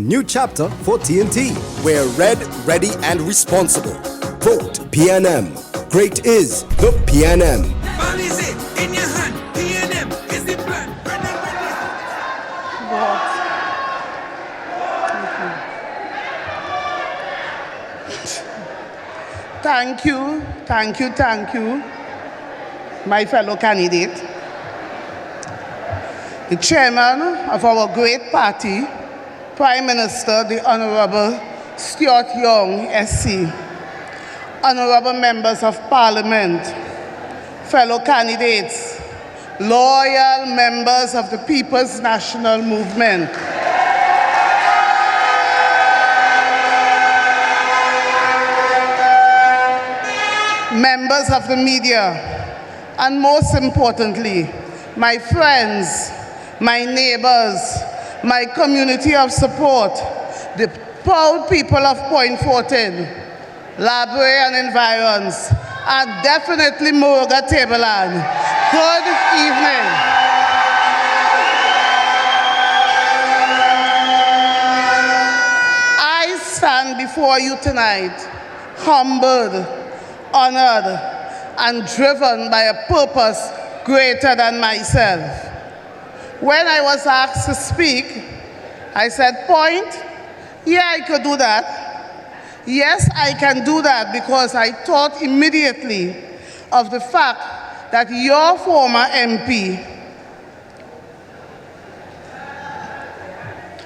new chapter for TNT. We're red, ready, and responsible. Vote PNM. Great is the PNM. Ball is it in your hand. PNM is the plan. Thank you, thank you, thank you, my fellow candidate. The chairman of our great party, Prime Minister, the Honorable Stuart Young, SC, honorable members of Parliament, fellow candidates, loyal members of the People's National Movement, members of the media, and most importantly, my friends, my neighbors, my community of support, the proud people of Point Fortin, Library and Environs, and definitely Moruga Tableland. Good evening. I stand before you tonight, humbled, honored, and driven by a purpose greater than myself. When I was asked to speak, I said, Point, yeah, I could do that. Yes, I can do that because I thought immediately of the fact that your former MP,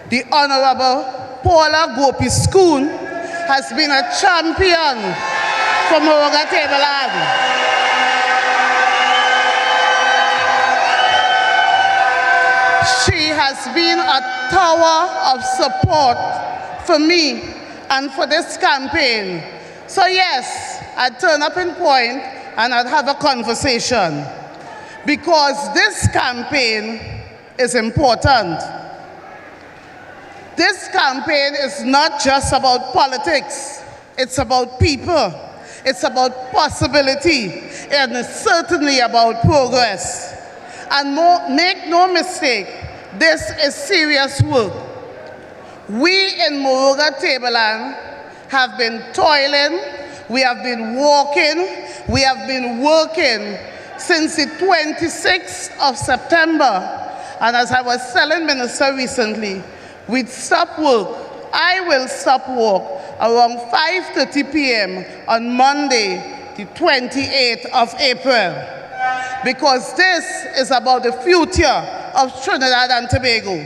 the Honorable Paula Gopi-Schoon, has been a champion for Moruga Tableland. She has been a tower of support for me and for this campaign. So yes, I'd turn up in Point and I'd have a conversation because this campaign is important. This campaign is not just about politics, it's about people. It's about possibility, and it's certainly about progress. And make no mistake, this is serious work. We in Moruga Tableland have been toiling, we have been walking, we have been working since the 26th of September. And as I was telling Minister recently, we'd stop work. I will stop work around 5:30 p.m. on Monday, the 28th of April, because this is about the future of Trinidad and Tobago.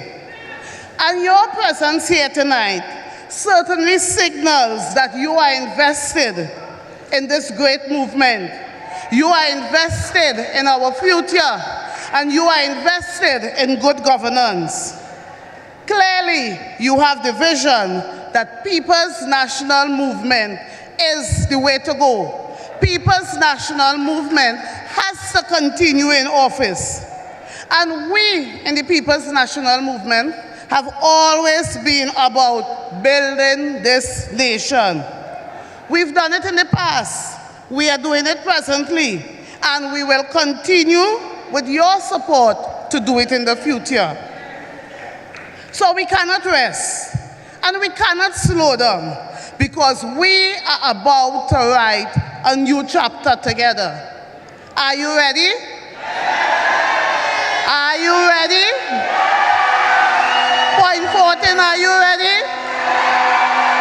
And your presence here tonight certainly signals that you are invested in this great movement. You are invested in our future, and you are invested in good governance. Clearly, you have the vision that People's National Movement is the way to go. People's National Movement has to continue in office. And we in the People's National Movement have always been about building this nation. We've done it in the past, we are doing it presently, and we will continue with your support to do it in the future. So we cannot rest, and we cannot slow down, because we are about to write a new chapter together. Are you ready? Are you ready? Point Fortin, are you ready?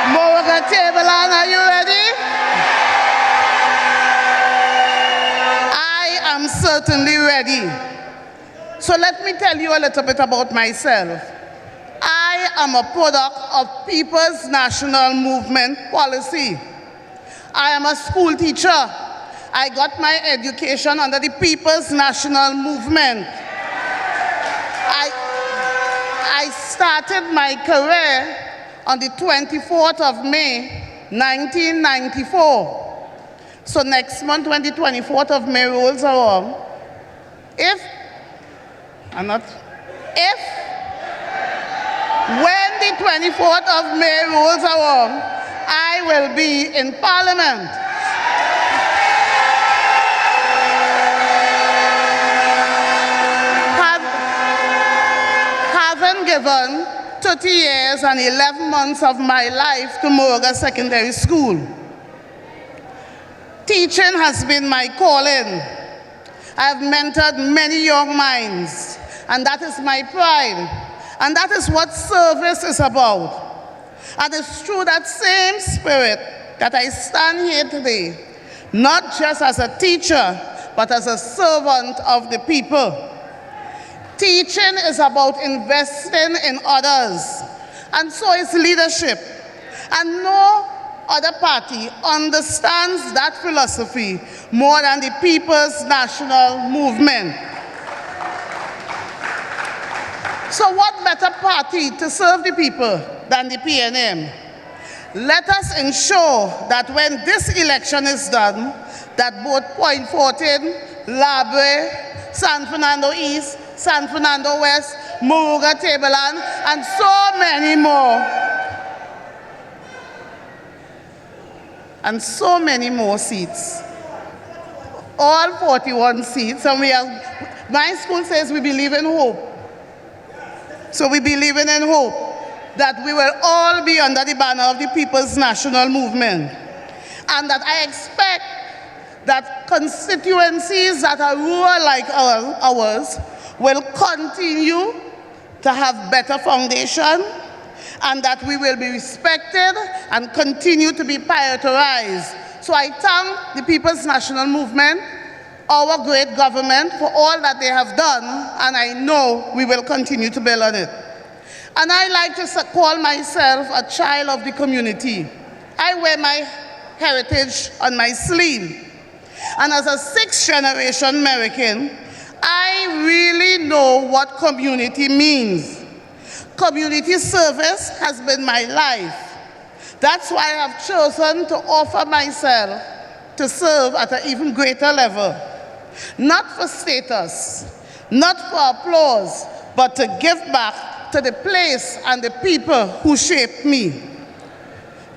Moruga Tableland, are you ready? I am certainly ready. So let me tell you a little bit about myself. I am a product of People's National Movement policy. I am a school teacher. I got my education under the People's National Movement. I started my career on the 24th of May, 1994. So next month, when the 24th of May rolls around, when the 24th of May rolls around, I will be in Parliament. Having given 30 years and 11 months of my life to Moruga Secondary School. Teaching has been my calling. I have mentored many young minds, and that is my pride. And that is what service is about. And it's through that same spirit that I stand here today, not just as a teacher, but as a servant of the people. Teaching is about investing in others, and so is leadership. And no other party understands that philosophy more than the People's National Movement. So what better party to serve the people than the PNM? Let us ensure that when this election is done, that both Point Fortin, Labre, San Fernando East, San Fernando West, Moruga, Tableland, and so many more, seats. All 41 seats, and my school says we believe in hope. So we believe in hope that we will all be under the banner of the People's National Movement, and that I expect that constituencies that are rural like ours will continue to have better foundation, and that we will be respected and continue to be prioritized. So I thank the People's National Movement, our great government, for all that they have done, and I know we will continue to build on it. And I like to call myself a child of the community. I wear my heritage on my sleeve. And as a sixth-generation American, I really know what community means. Community service has been my life. That's why I have chosen to offer myself to serve at an even greater level. Not for status, not for applause, but to give back to the place and the people who shaped me.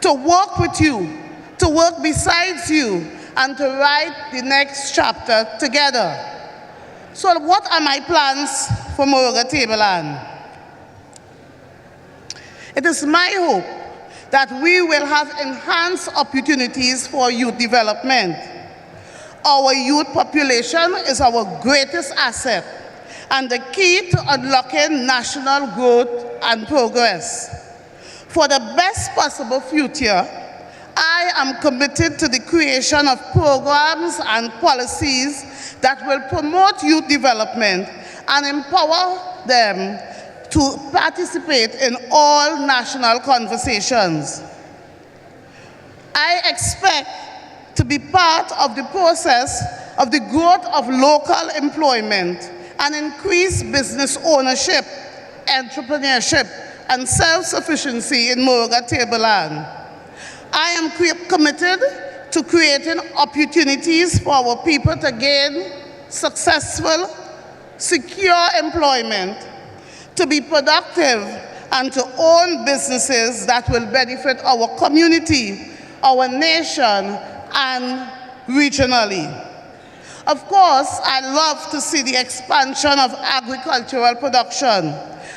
To work with you, to work besides you, and to write the next chapter together. So what are my plans for Moruga Tableland? It is my hope that we will have enhanced opportunities for youth development. Our youth population is our greatest asset and the key to unlocking national growth and progress. For the best possible future, I am committed to the creation of programs and policies that will promote youth development and empower them to participate in all national conversations. I expect to be part of the process of the growth of local employment and increased business ownership, entrepreneurship, and self-sufficiency in Moruga Tableland. I am committed to creating opportunities for our people to gain successful, secure employment, to be productive, and to own businesses that will benefit our community, our nation, and regionally. Of course, I love to see the expansion of agricultural production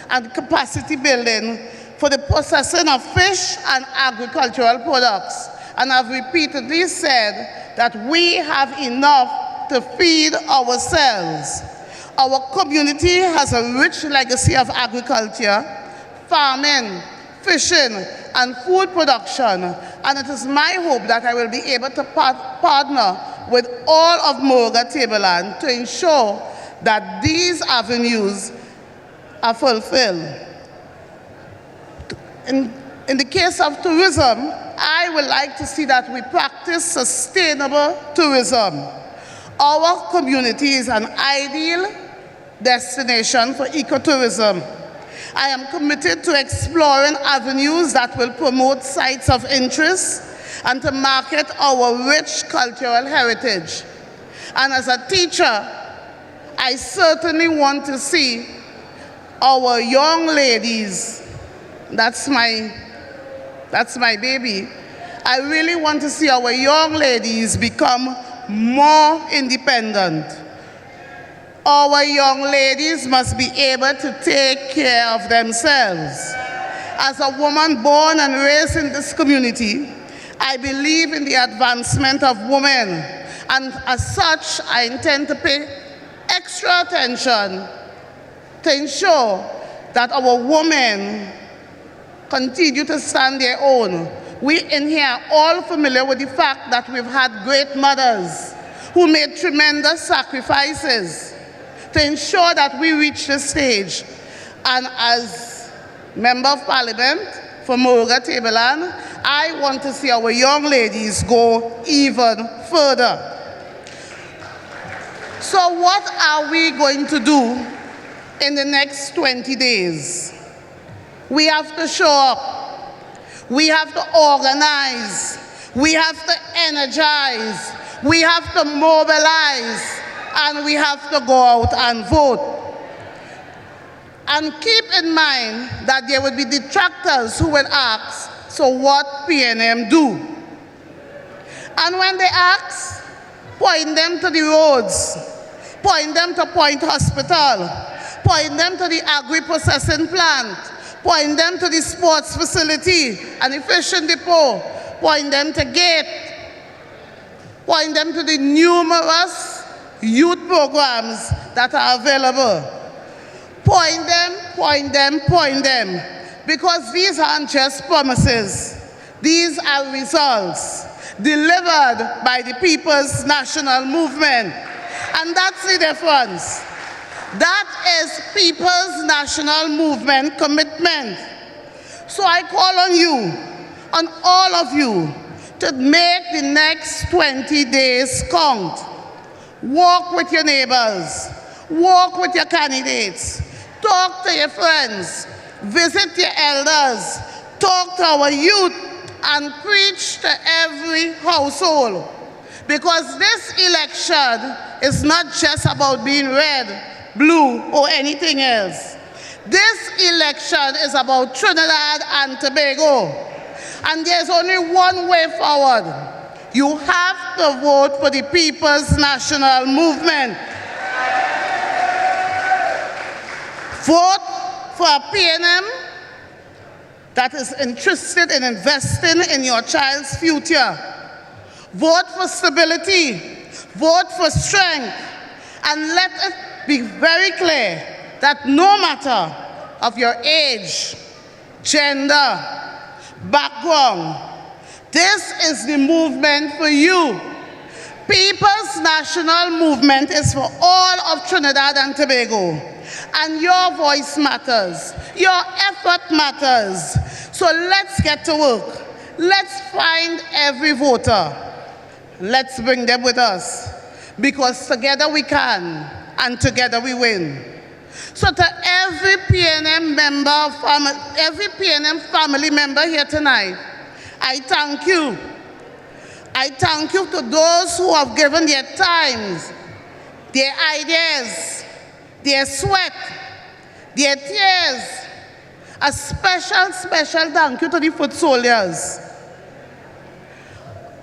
and capacity building for the processing of fish and agricultural products. And I've repeatedly said that we have enough to feed ourselves. Our community has a rich legacy of agriculture, farming, fishing, and food production, and it is my hope that I will be able to partner with all of Moruga Tableland to ensure that these avenues are fulfilled. In the case of tourism, I would like to see that we practice sustainable tourism. Our community is an ideal destination for ecotourism. I am committed to exploring avenues that will promote sites of interest and to market our rich cultural heritage. And as a teacher, I certainly want to see our young ladies, that's my baby, I really want to see our young ladies become more independent. Our young ladies must be able to take care of themselves. As a woman born and raised in this community, I believe in the advancement of women, and as such, I intend to pay extra attention to ensure that our women continue to stand their own. We in here are all familiar with the fact that we've had great mothers who made tremendous sacrifices to ensure that we reach this stage. And as Member of Parliament for Moruga Tableland, I want to see our young ladies go even further. So what are we going to do in the next 20 days? We have to show up. We have to organize. We have to energize. We have to mobilize. And we have to go out and vote. And keep in mind that there would be detractors who would ask, so what PNM do? And when they ask, point them to the roads, point them to Point Hospital, point them to the agri-processing plant, point them to the sports facility and the fishing depot, point them to GATE, point them to the numerous youth programs that are available. Point them, point them, point them. Because these aren't just promises. These are results delivered by the People's National Movement. And that's the difference. That is People's National Movement commitment. So I call on you, on all of you, to make the next 20 days count. Walk with your neighbors. Walk with your candidates. Talk to your friends. Visit your elders. Talk to our youth and preach to every household. Because this election is not just about being red, blue, or anything else. This election is about Trinidad and Tobago. And there's only one way forward. You have to vote for the People's National Movement. Vote for a PNM that is interested in investing in your child's future. Vote for stability. Vote for strength. And let it be very clear that no matter of your age, gender, background, this is the movement for you. People's National Movement is for all of Trinidad and Tobago. And your voice matters. Your effort matters. So let's get to work. Let's find every voter. Let's bring them with us. Because together we can, and together we win. So to every PNM member, every PNM family member here tonight, I thank you. I thank you to those who have given their times, their ideas, their sweat, their tears. A special, special thank you to the foot soldiers.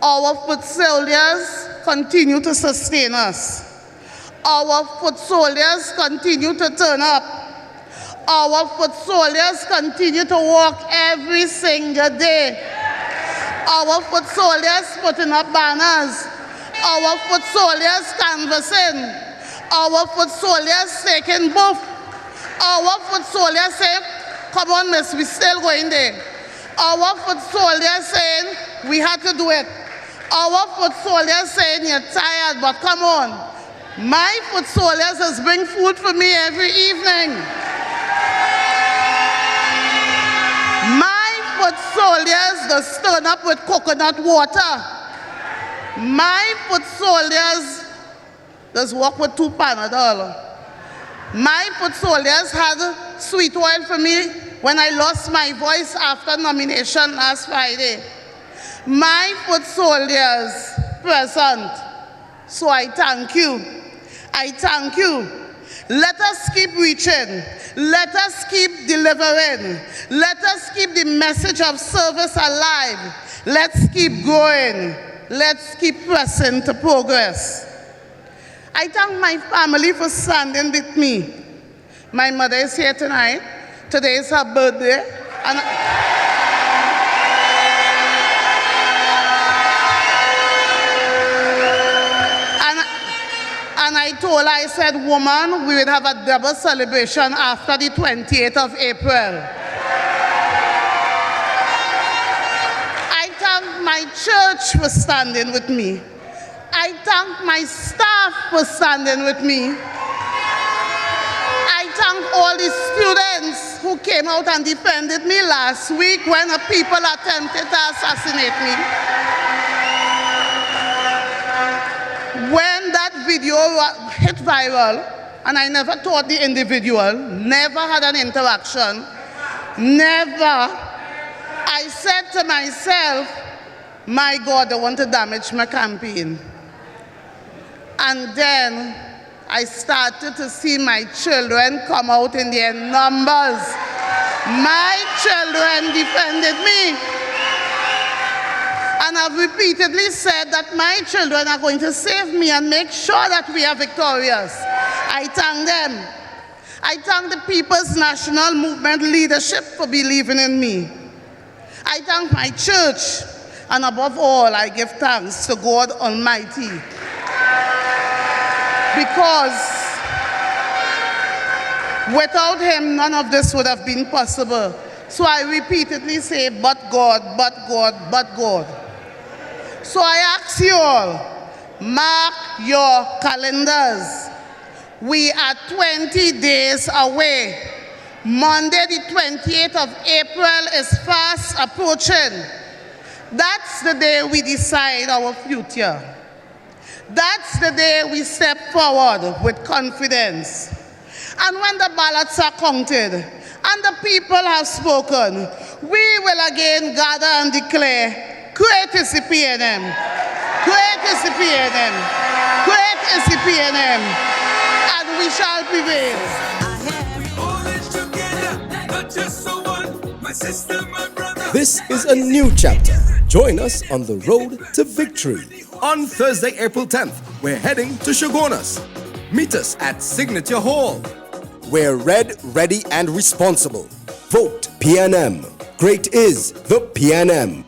Our foot soldiers continue to sustain us. Our foot soldiers continue to turn up. Our foot soldiers continue to walk every single day. Our foot soldiers putting up banners. Our foot soldiers canvassing. Our foot soldiers taking booth. Our foot soldiers say, come on, miss, we still going there. Our foot soldiers saying, we had to do it. Our foot soldiers saying, you're tired, but come on. My foot soldiers has bring food for me every evening. My foot soldiers just turn up with coconut water. My foot soldiers just walk with 2 Panadol. My foot soldiers had sweet oil for me when I lost my voice after nomination last Friday. My foot soldiers present. So I thank you. I thank you. Let us keep reaching. Let us keep delivering. Let us keep the message of service alive. Let's keep growing. Let's keep pressing to progress. I thank my family for standing with me. My mother is here tonight. Today is her birthday. And, and I told her, I said, woman, we would have a double celebration after the 28th of April. I thank my church for standing with me. I thank my staff for standing with me. I thank all the students who came out and defended me last week when the people attempted to assassinate me. When that video hit viral, and I never taught the individual, never had an interaction, never, I said to myself, my God, they want to damage my campaign. And then I started to see my children come out in their numbers. My children defended me. And I've repeatedly said that my children are going to save me and make sure that we are victorious. I thank them. I thank the People's National Movement leadership for believing in me. I thank my church. And above all, I give thanks to God Almighty. Because without Him, none of this would have been possible. So I repeatedly say, but God, but God, but God. So I ask you all, mark your calendars. We are 20 days away. Monday, the 28th of April is fast approaching. That's the day we decide our future. That's the day we step forward with confidence. And when the ballots are counted and the people have spoken, we will again gather and declare, great is the PNM, great is the PNM, great is the PNM, and we shall prevail. This is a new chapter. Join us on the road to victory. On Thursday, April 10th, we're heading to Shogunas. Meet us at Signature Hall. We're red, ready, and responsible. Vote PNM. Great is the PNM.